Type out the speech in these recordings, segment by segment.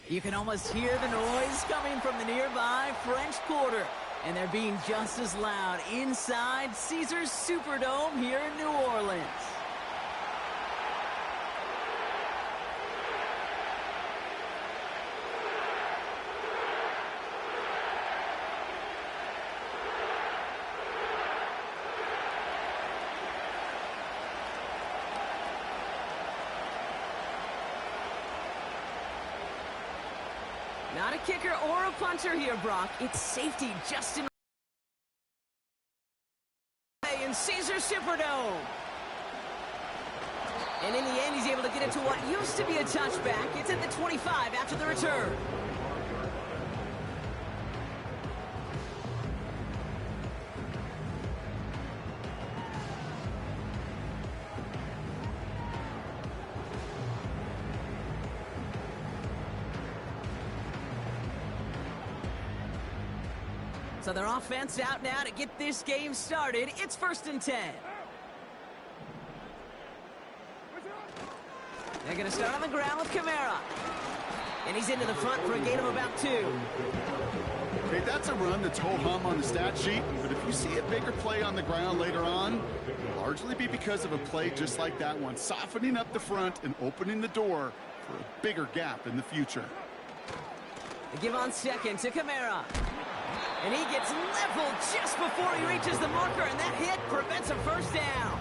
You can almost hear the noise coming from the nearby French Quarter. And they're being just as loud inside Caesars Superdome here in New Orleans. Not a kicker or a punter here, Brock. It's safety just in Caesars Superdome. And in the end, he's able to get it to what used to be a touchback. It's at the 25 after the return. So their offense out now to get this game started. It's 1st and 10. They're going to start on the ground with Kamara. And he's into the front for a gain of about 2. Okay, that's a run that's ho-hum on the stat sheet, but if you see a bigger play on the ground later on, it'll largely be because of a play just like that one, softening up the front and opening the door for a bigger gap in the future. They give on second to Kamara. And he gets leveled just before he reaches the marker, and that hit prevents a first down.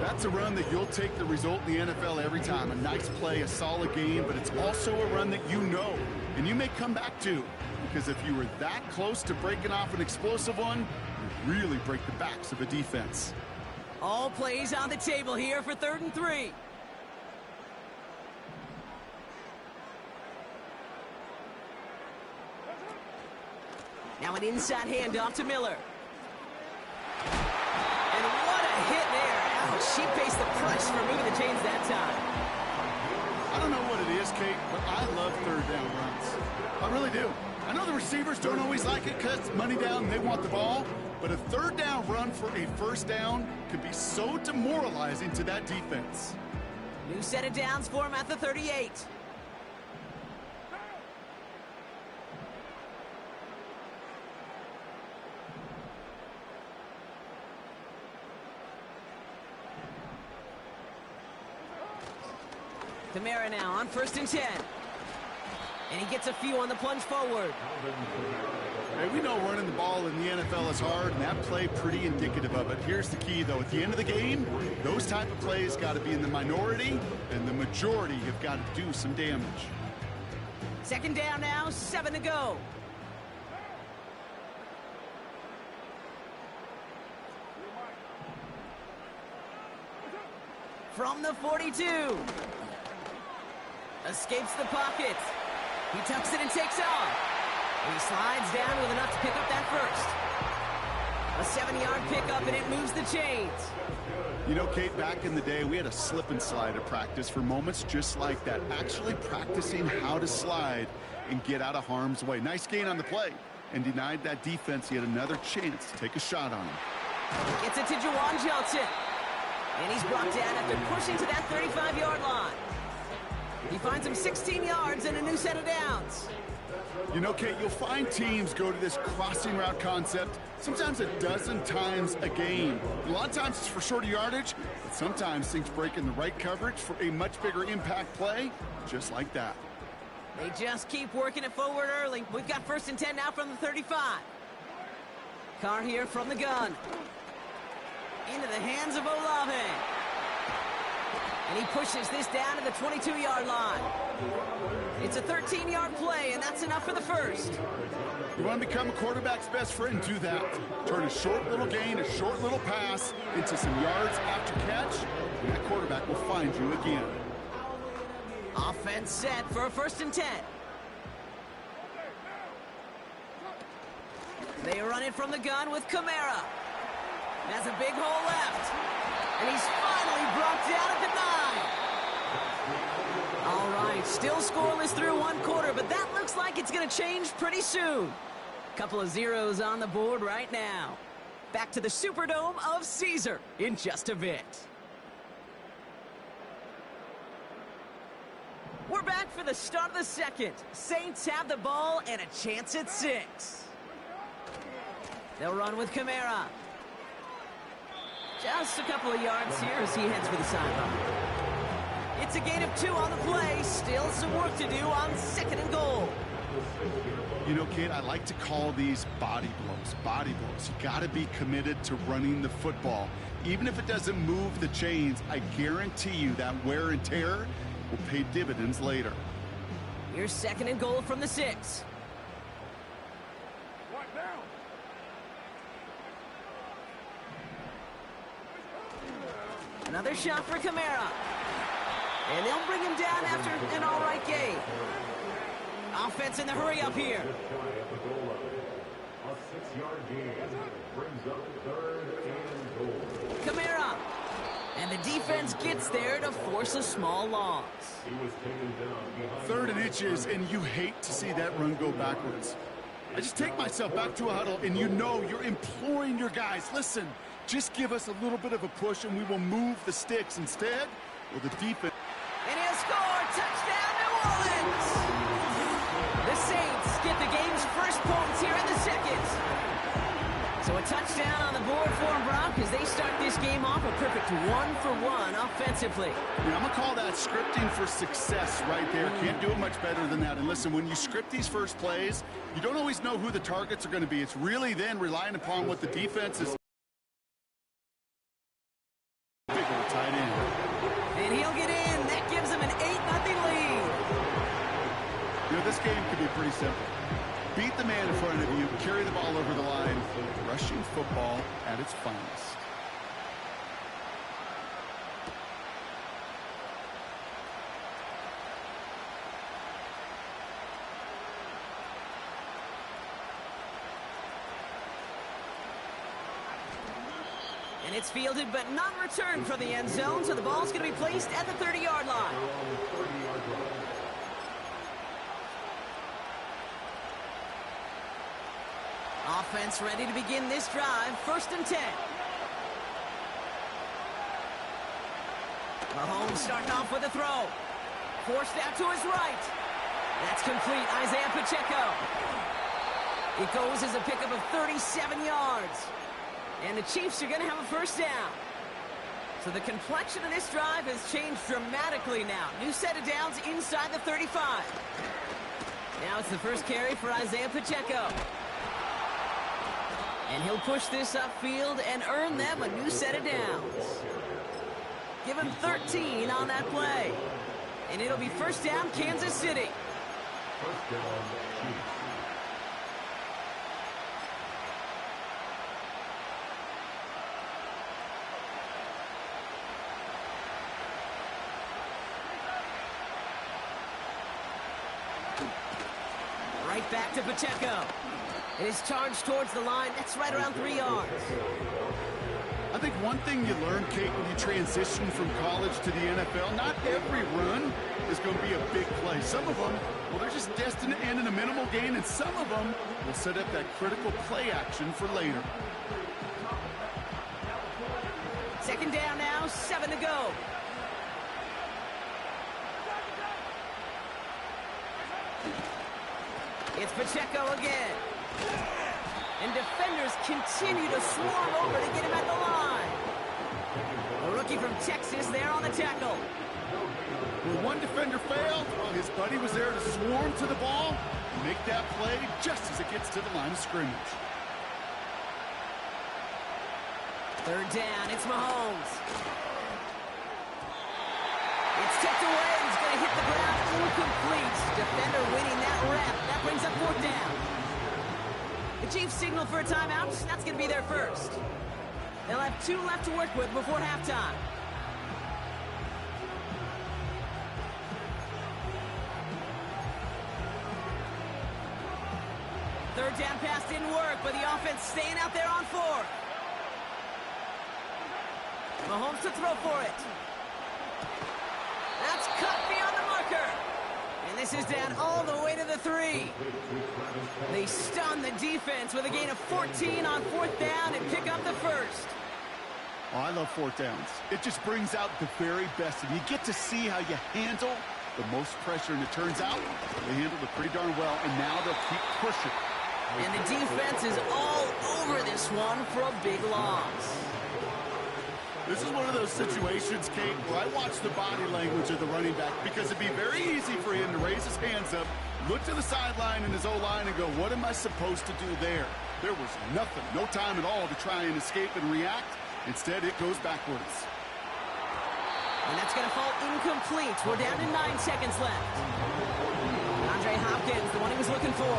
That's a run that you'll take the result in the NFL every time. A nice play, a solid game, but it's also a run that you know, and you may come back to. Because if you were that close to breaking off an explosive one, you really break the backs of a defense. All plays on the table here for 3rd and 3. Now an inside handoff to Miller. And what a hit there. Ouch, she faced the press for moving the chains that time. I don't know what it is, Kate, but I love 3rd down runs. I really do. I know the receivers don't always like it because it's money down and they want the ball, but a 3rd down run for a first down can be so demoralizing to that defense. New set of downs for him at the 38. Kamara now on 1st and 10. And he gets a few on the plunge forward. Hey, we know running the ball in the NFL is hard, and that play pretty indicative of it. Here's the key, though. At the end of the game, those type of plays got to be in the minority, and the majority have got to do some damage. 2nd down now, 7 to go. From the 42. Escapes the pocket. He tucks it and takes off. And he slides down with enough to pick up that first. A 7-yard pickup, and it moves the chains. You know, Kate, back in the day, we had a slip and slide at practice for moments just like that. Actually practicing how to slide and get out of harm's way. Nice gain on the play. And denied that defense yet another chance to take a shot on him. Gets it to Juwan Johnson. And he's brought down after pushing to that 35-yard line. He finds him 16 yards and a new set of downs. You know, Kate, you'll find teams go to this crossing route concept sometimes a dozen times a game. A lot of times it's for shorter yardage, but sometimes things break in the right coverage for a much bigger impact play, just like that. They just keep working it forward early. We've got 1st and 10 now from the 35. Carr here from the gun. Into the hands of Olave. And he pushes this down to the 22-yard line. It's a 13-yard play, and that's enough for the first. You want to become a quarterback's best friend, do that. Turn a short little gain, a short little pass into some yards after catch, and that quarterback will find you again. Offense set for a 1st and 10. They run it from the gun with Kamara. That's a big hole left. And he's finally brought down at the 9. All right, still scoreless through 1 quarter, but that looks like it's going to change pretty soon. Couple of zeros on the board right now. Back to the Superdome of Caesar in just a bit. We're back for the start of the second. Saints have the ball and a chance at 6. They'll run with Kamara. Just a couple of yards here as he heads for the sideline. It's a gain of 2 on the play. Still some work to do on 2nd and goal. You know, kid, I like to call these body blows. Body blows. You got to be committed to running the football. Even if it doesn't move the chains, I guarantee you that wear and tear will pay dividends later. Here's 2nd and goal from the 6. Another shot for Kamara. And they'll bring him down after an all-right gain. Offense in the hurry up here. Kamara. And the defense gets there to force a small loss. 3rd and inches, and you hate to see that run go backwards. I just take myself back to a huddle, and you know you're imploring your guys, listen, just give us a little bit of a push, and we will move the sticks. Instead, well, the defense... And he'll score! Touchdown, New Orleans! The Saints get the game's first points here in the 2nd. So a touchdown on the board for them, Brock, as they start this game off a perfect 1-for-1 offensively. Yeah, I'm going to call that scripting for success right there. Can't do it much better than that. And listen, when you script these first plays, you don't always know who the targets are going to be. It's really then relying upon what the defense is. Big old tight end. And he'll get in. That gives him an 8-0 lead. You know, this game could be pretty simple. Beat the man in front of you, carry the ball over the line, rushing football at its finest. And it's fielded but not returned from the end zone, so the ball's going to be placed at the 30-yard line. Offense ready to begin this drive. 1st and 10. Mahomes starting off with a throw. Forced out to his right. That's complete. Isaiah Pacheco. It goes as a pickup of 37 yards. And the Chiefs are going to have a 1st down. So the complexion of this drive has changed dramatically now. New set of downs inside the 35. Now it's the first carry for Isaiah Pacheco. And he'll push this upfield and earn them a new set of downs. Give him 13 on that play. And it'll be 1st down, Kansas City. Right back to Pacheco. It is charged towards the line. That's right around 3 yards. I think one thing you learn, Kate, when you transition from college to the NFL, not every run is going to be a big play. Some of them, well, they're just destined to end in a minimal gain, and some of them will set up that critical play action for later. 2nd down now, 7 to go. It's Pacheco again. And defenders continue to swarm over to get him at the line. A rookie from Texas there on the tackle. When one defender failed, well, his buddy was there to swarm to the ball and make that play just as it gets to the line of scrimmage. 3rd down, it's Mahomes. It's tipped away, and he's going to hit the ground incomplete. Defender winning that rep. That brings up 4th down. The Chiefs signal for a timeout. That's going to be their first. They'll have 2 left to work with before halftime. Third down pass didn't work, but the offense staying out there on 4th. Mahomes to throw for it. That's cut beyond the marker. And this is down all the way to the 3. They stun the defense with a gain of 14 on 4th down and pick up the first. Oh, I love 4th downs. It just brings out the very best, and you get to see how you handle the most pressure, and it turns out they handled it pretty darn well, and now they'll keep pushing. And the defense is all over this one for a big loss. This is one of those situations, Kate, where I watch the body language of the running back, because it'd be very easy for him to raise his hands up, look to the sideline in his O-line and go, what am I supposed to do there? There was nothing, no time at all to try and escape and react. Instead, it goes backwards. And that's going to fall incomplete. We're down to 9 seconds left. Andre Hopkins, the one he was looking for.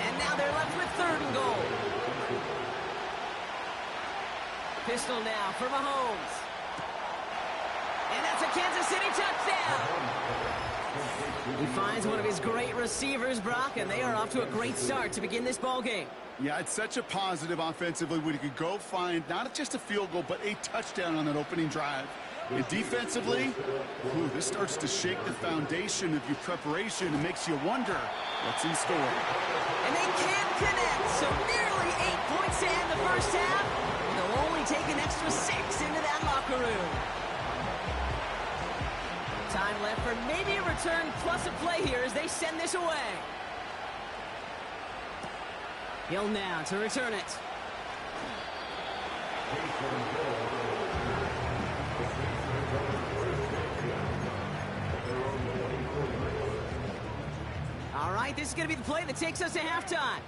And now they're left with 3rd and goal. Pistol now for Mahomes. And that's a Kansas City touchdown. He finds one of his great receivers, Brock, and they are off to a great start to begin this ball game. Yeah, it's such a positive offensively when you could go find not just a field goal, but a touchdown on that opening drive. And defensively, this starts to shake the foundation of your preparation and makes you wonder what's in store. And they can't connect, so nearly 8 points to end the first half. They'll only take an extra 6 into that locker room. Time left for maybe a return plus a play here as they send this away. Hill now to return it. All right, this is going to be the play that takes us to halftime.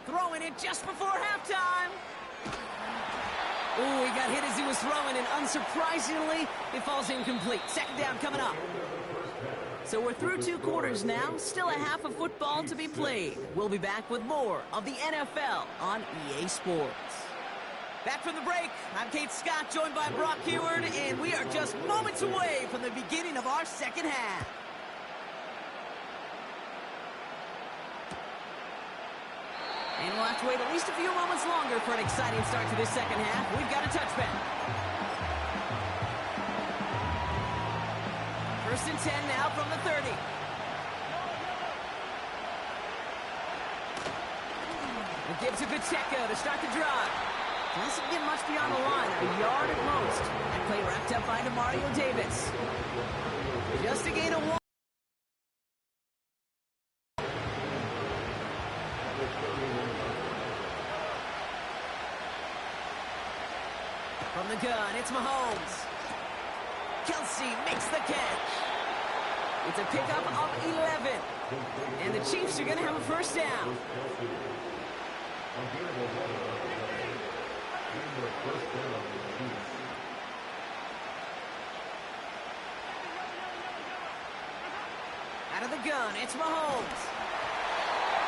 Throwing it just before halftime. Ooh, he got hit as he was throwing, and unsurprisingly, it falls incomplete. 2nd down coming up. So we're through 2 quarters now. Still a half of football to be played. We'll be back with more of the NFL on EA Sports. Back from the break, I'm Kate Scott, joined by Brock Heward, and we are just moments away from the beginning of our second half. And we'll have to wait at least a few moments longer for an exciting start to this second half. We've got a touchback. 1st and 10 now from the 30. It gives to Pacheco to start the drive. Doesn't get much beyond the line, a yard at most. That play wrapped up by Demario Davis. Just a gain of 1. From the gun, it's Mahomes. Kelsey makes the catch. It's a pickup of 11. And the Chiefs are going to have a first down. Out of the gun, it's Mahomes.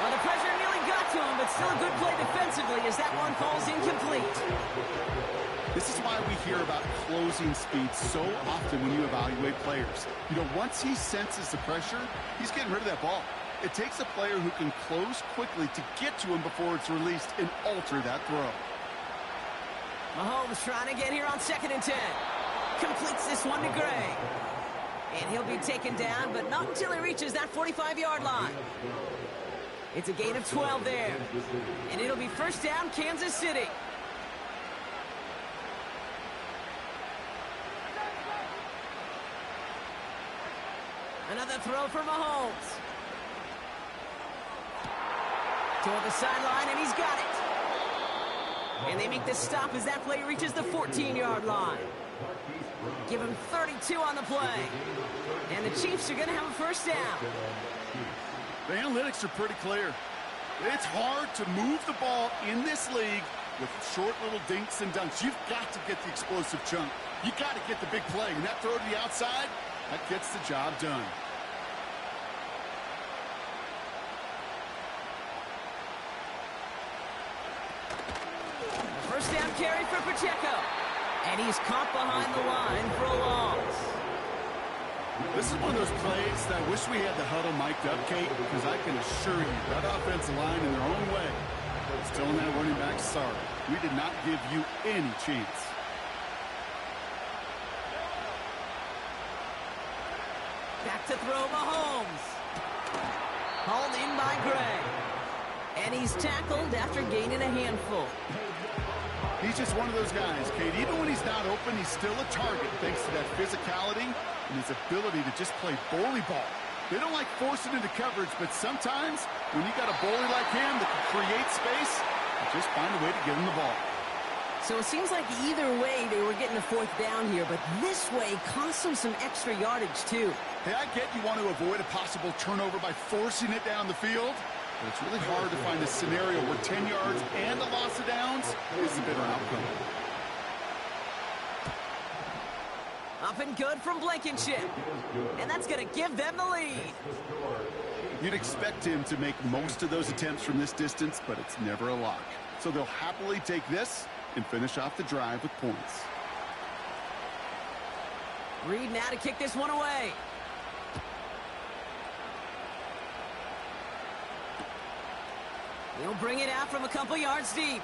Well, the pressure nearly got to him, but still a good play defensively as that one falls incomplete. This is why we hear about closing speed so often when you evaluate players. You know, once he senses the pressure, he's getting rid of that ball. It takes a player who can close quickly to get to him before it's released and alter that throw. Mahomes trying to get here on 2nd and 10. Completes this one to Gray. And he'll be taken down, but not until he reaches that 45-yard line. It's a gain of 12 there. And it'll be first down, Kansas City. Another throw for Mahomes. Toward the sideline, and he's got it. And they make the stop as that play reaches the 14-yard line. Give him 32 on the play. And the Chiefs are going to have a first down. The analytics are pretty clear. It's hard to move the ball in this league with short little dinks and dunks. You've got to get the explosive chunk. You've got to get the big play. And that throw to the outside, that gets the job done. First down carry for Pacheco. And he's caught behind the line for a loss. This is one of those plays that I wish we had the huddle mic'd up, Kate, because I can assure you that offensive line in their own way is telling that running back, sorry, we did not give you any chance. Back to throw Mahomes. Hauled in by Gray. And he's tackled after gaining a handful. He's just one of those guys, Kate. Even when he's not open, he's still a target thanks to that physicality and his ability to just play bully ball. They don't like forcing into coverage, but sometimes when you got a bully like him that can create space, you just find a way to get him the ball. So it seems like either way they were getting a fourth down here, but this way cost them some extra yardage too. Hey, I get you want to avoid a possible turnover by forcing it down the field, but it's really hard to find a scenario where 10 yards and a loss of downs is the better outcome. Up and good from Blankenship. And that's going to give them the lead. You'd expect him to make most of those attempts from this distance, but it's never a lock. So they'll happily take this and finish off the drive with points. Reed now to kick this one away. He'll bring it out from a couple yards deep.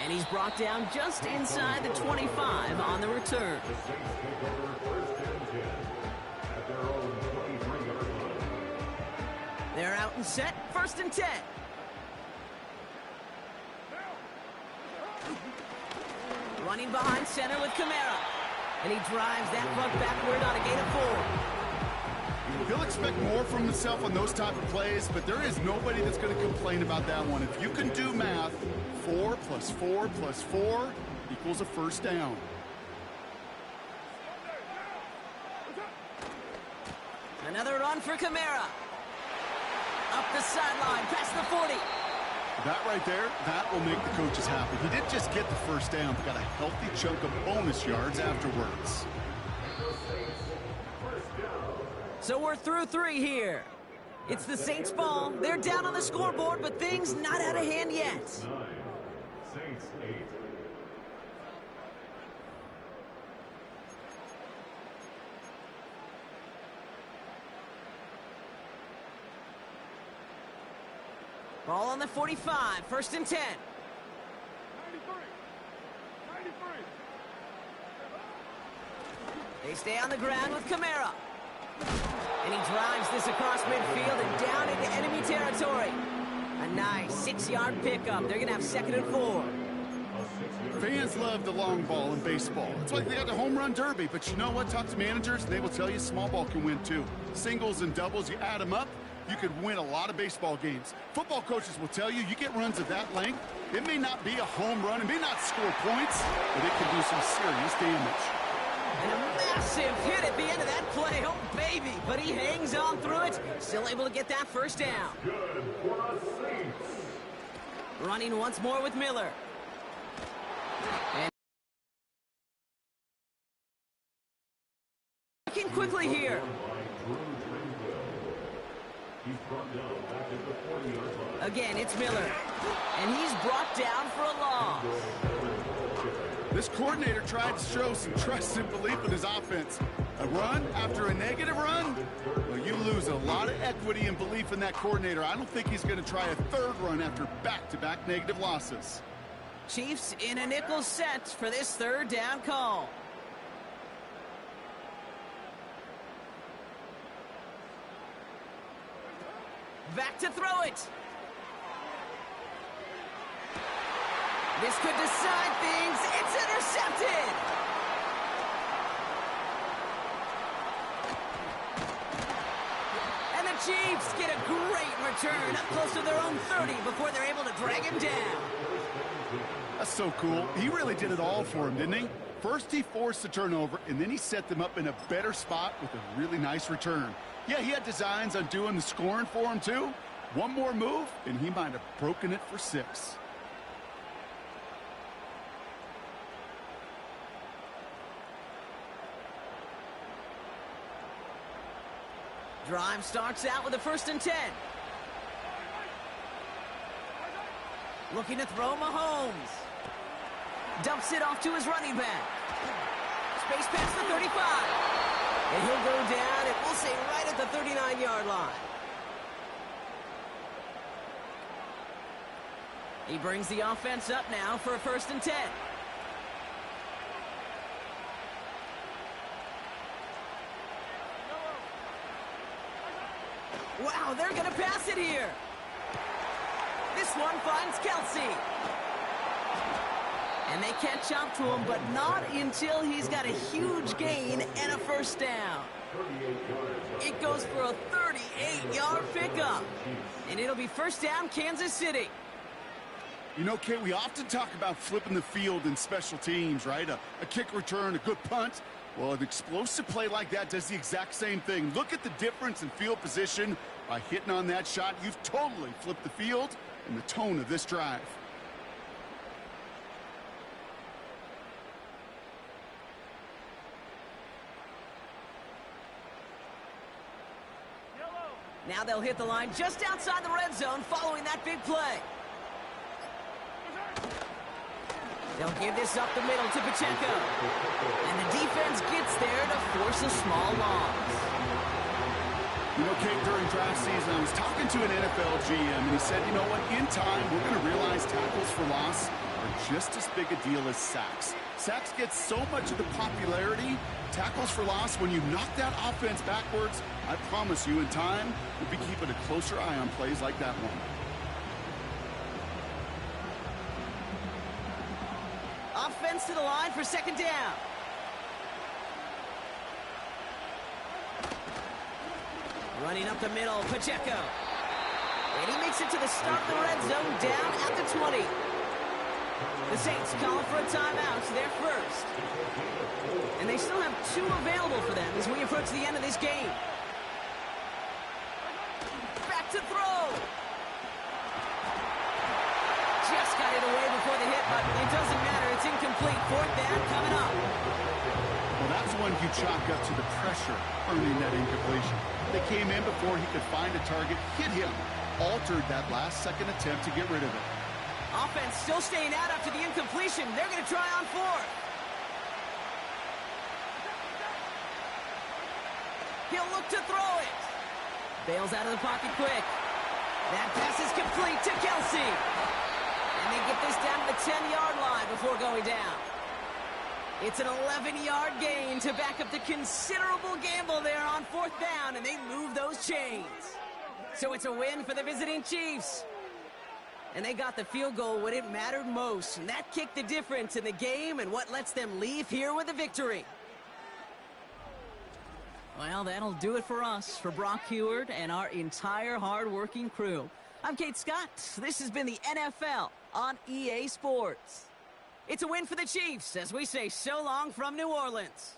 And he's brought down just inside the 25 on the return. They're out and set, 1st and 10. Running behind center with Kamara. And he drives that front backward on a gain of 4. He'll expect more from himself on those type of plays, but there is nobody that's going to complain about that one. If you can do math, 4 plus 4 plus 4 equals a first down. Another run for Kamara. Up the sideline, past the 40. That right there, that will make the coaches happy. He didn't just get the first down, but got a healthy chunk of bonus yards afterwards. So we're through 3 here. It's the Saints' ball. They're down on the scoreboard, but things not out of hand yet. Saints 8. Ball on the 45, 1st and 10. 93. They stay on the ground with Kamara. And he drives this across midfield and down into enemy territory. A nice 6-yard pickup. They're going to have 2nd and 4. Fans love the long ball in baseball. It's like they got the home run derby, but you know what? Talk to managers, they will tell you small ball can win too. Singles and doubles, you add them up, you could win a lot of baseball games. Football coaches will tell you, you get runs of that length, it may not be a home run, it may not score points, but it can do some serious damage. And a massive hit at the end of that play. Oh, baby. But he hangs on through it. Still able to get that first down. Running once more with Miller. And looking quickly here. Again, it's Miller. And he's brought down for a loss. This coordinator tried to show some trust and belief in his offense. A run after a negative run? Well, you lose a lot of equity and belief in that coordinator. I don't think he's going to try a 3rd run after back-to-back negative losses. Chiefs in a nickel set for this 3rd down call. Back to throw it. This could decide things. It's intercepted. And the Chiefs get a great return up close to their own 30 before they're able to drag him down. That's so cool. He really did it all for him, didn't he? First he forced the turnover, and then he set them up in a better spot with a really nice return. Yeah, he had designs on doing the scoring for him, too. One more move, and he might have broken it for 6. Drive starts out with a 1st and 10. Looking to throw Mahomes. Dumps it off to his running back. Space past the 35. And he'll go down, and we'll say right at the 39-yard line. He brings the offense up now for a 1st and 10. Wow, they're going to pass it here. This one finds Kelsey. And they catch up to him, but not until he's got a huge gain and a first down. It goes for a 38-yard pickup. And it'll be first down, Kansas City. You know, Kate, we often talk about flipping the field in special teams, right? A kick return, a good punt. Well, an explosive play like that does the exact same thing. Look at the difference in field position. By hitting on that shot, you've totally flipped the field and the tone of this drive. Now they'll hit the line just outside the red zone following that big play. They'll give this up the middle to Pacheco. And the defense gets there to force a small loss. You know, Kate, during draft season, I was talking to an NFL GM, and he said, you know what, in time, we're going to realize tackles for loss are just as big a deal as sacks. Sacks get so much of the popularity. Tackles for loss, when you knock that offense backwards, I promise you, in time, we'll be keeping a closer eye on plays like that one. Offense to the line for second down. Running up the middle, Pacheco. And he makes it to the start of the red zone down at the 20. The Saints calling for a timeout. They're first. And they still have 2 available for them as we approach the end of this game. Back to throw. Just got it away before the hit, but it doesn't matter. It's incomplete. Fourth down coming up. Well, that's one you chalk up to the pressure earning that incompletion. They came in before he could find a target, hit him, altered that last-second attempt to get rid of it. Offense still staying out after the incompletion. They're going to try on 4th. He'll look to throw it. Bails out of the pocket quick. That pass is complete to Kelsey. And they get this down to the 10-yard line before going down. It's an 11-yard gain to back up the considerable gamble there on 4th down, and they move those chains. So it's a win for the visiting Chiefs. And they got the field goal when it mattered most, and that kicked the difference in the game and what lets them leave here with a victory. Well, that'll do it for us, for Brock Heward and our entire hard-working crew. I'm Kate Scott. This has been the NFL on EA Sports. It's a win for the Chiefs as we say so long from New Orleans.